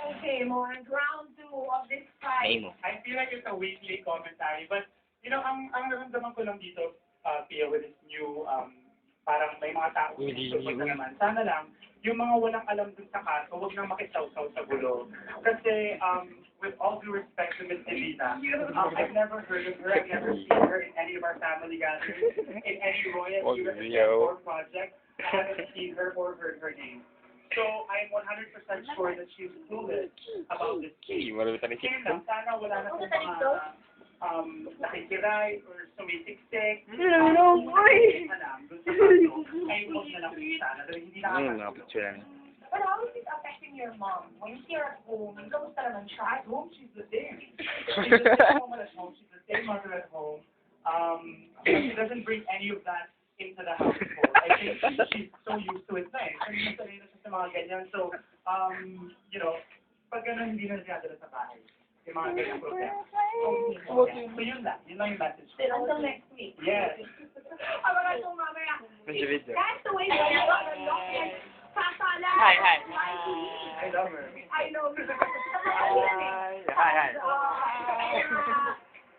Okay, more round 2 of this fight. I feel like it's a weekly commentary, but you know, ang naramdaman ko lang dito, Pia, with this new, parang may mga tao support na naman. Sana lang, yung mga walang alam dun sa kaso, huwag nang makisaw-saw sa gulo. Kasi, with all due respect to Miss Elena, I've never heard of her, I've never seen her in any of our family gatherings, in any royalty or project. I haven't seen her or heard her name. So, I'm 100% sure that she's clueless about this case. Kaya lang, sana wala na sa mga nakikiray or sumisiksik. Alam, dun sa kaso, ay huwag na lang sana. Dahil hindi nakakasya. But how is it affecting your mom? When you're here at home, kamusta naman siya? At home, she's the same. She's the same woman at home. She's the same mother at home. She doesn't bring any of that into the house. I think she's so used to it na eh. Kasi nasanay na siya sa mga ganyan. So, you know, pag gano'n hindi na sinadala sa bahay. Yung mga ganyan problema. So, yun lang. Yun lang yung message. Until next week. Yes. Abangan itong mamaya. That's the way we look at Sasala. Hi. I love her. I know. Hi.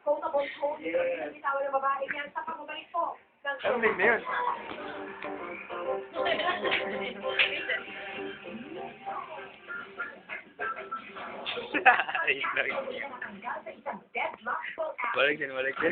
Quotable quote. Bitaw ng babae niyan sa pagbabalik po. Ano na yun? Balik din.